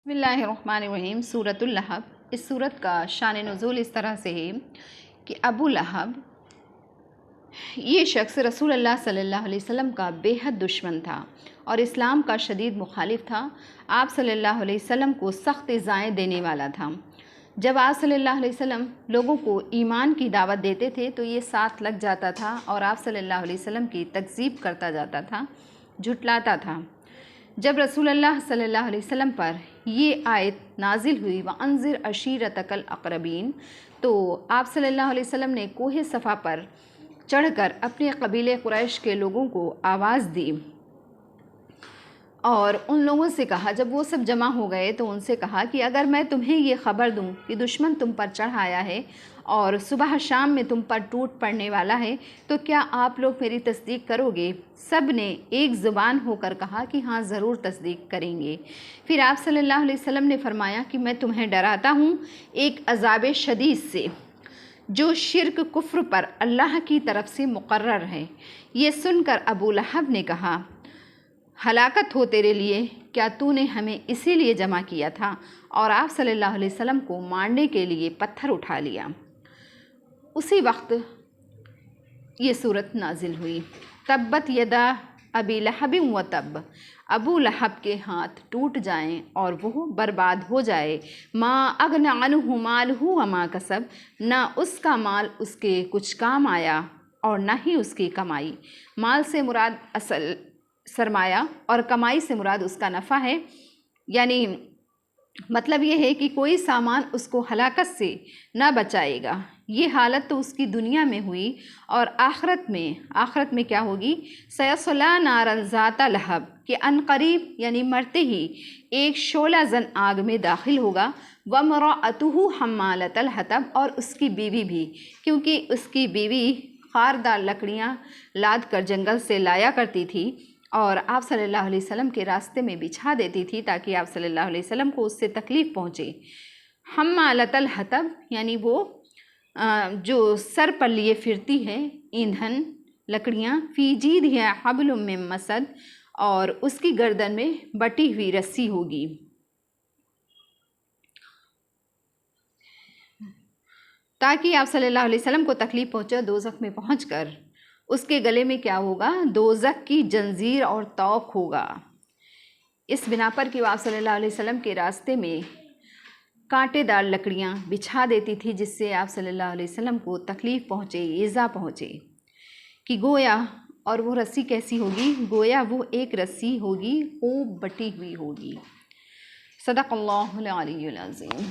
बिस्मिल्लाहिर्रहमानिर्रहीम। सूरतुल लहब। इस सूरत का शान नुज़ूल इस तरह से है कि अबू लहब ये शख्स रसूलुल्लाह सल्लल्लाहु अलैहि वसल्लम का बेहद दुश्मन था और इस्लाम का शदीद मुखालिफ था। आप सल्लल्लाहु अलैहि वसल्लम को सख्त इज़ाएँ देने वाला था। जब आप सल्लल्लाहु अलैहि वसल्लम लोगों को ईमान की दावत देते थे तो ये साथ लग जाता था और आप सल्लल्लाहु अलैहि वसल्लम की तकज़ीब करता जाता था, झुटलाता था। जब रसूलुल्लाह सल्लल्लाहु अलैहि वसल्लम पर ये आयत नाजिल हुई व अंज़िर अशीरतकल अक़रबीन, तो आप सल्लल्लाहु अलैहि वसल्लम ने कोहे सफ़ा पर चढ़कर अपने कबीले कुरैश के लोगों को आवाज़ दी और उन लोगों से कहा, जब वो सब जमा हो गए तो उनसे कहा कि अगर मैं तुम्हें ये ख़बर दूं कि दुश्मन तुम पर चढ़ आया है और सुबह शाम में तुम पर टूट पड़ने वाला है, तो क्या आप लोग मेरी तस्दीक करोगे? सब ने एक ज़ुबान होकर कहा कि हाँ, ज़रूर तस्दीक करेंगे। फिर आप सल्लल्लाहु अलैहि वसल्लम ने फरमाया कि मैं तुम्हें डराता हूँ एक अज़ाब शदीद से जो शिर्क कुफ्र पर अल्लाह की तरफ से मुकर्रर है। ये सुनकर अबू लहब ने कहा, हलाकत हो तेरे लिए, क्या तूने हमें इसीलिए जमा किया था और आप सल्लल्लाहु अलैहि वसल्लम को मारने के लिए पत्थर उठा लिया। उसी वक्त ये सूरत नाजिल हुई। तब्बत यदा अबी लहब व तब, अबू लहब के हाथ टूट जाएं और वो बर्बाद हो जाए। माँ अगना अन्हु मालहु व मा कसब, ना उसका माल उसके कुछ काम आया और ना ही उसकी कमाई। माल से मुराद असल सरमाया और कमाई से मुराद उसका नफ़ा है। यानी मतलब ये है कि कोई सामान उसको हलाकत से ना बचाएगा। ये हालत तो उसकी दुनिया में हुई और आखरत में क्या होगी? सयस्ला नारन ज़ाता लहब, कि अनकरीब यानी मरते ही एक शोला जन आग में दाखिल होगा। वमराअतुहु हम्मालतल हतब, और उसकी बीवी भी, क्योंकि उसकी बीवी खारदार लकड़ियाँ लाद कर जंगल से लाया करती थी और आप सल्लल्लाहु अलैहि वसल्लम के रास्ते में बिछा देती थी ताकि आप सल्लल्लाहु अलैहि वसल्लम को उससे तकलीफ़ पहुँचे। हम्मालतल हतब यानी वो जो सर पर लिए फिरती है ईंधन लकड़ियाँ। फ़ी जीदिहा हब्लुम मिन मसद, और उसकी गर्दन में बटी हुई रस्सी होगी। ताकि आप सल्लल्लाहु अलैहि वसल्लम को तकलीफ़ पहुँचे। दोज़ख में पहुँचकर उसके गले में क्या होगा? दोज़ख की जंजीर और तौक होगा। इस बिना पर कि आप सल्लल्लाहु अलैहि वसल्लम के रास्ते में कांटेदार लकड़ियाँ बिछा देती थी जिससे आप सल्लल्लाहु अलैहि वसल्लम को तकलीफ़ पहुँचे, ईज़ा पहुँचे। कि गोया, और वो रस्सी कैसी होगी? गोया वो एक रस्सी होगी खूब बटी हुई होगी। सदक़ल्लाहुल अलीयुल अज़ीम।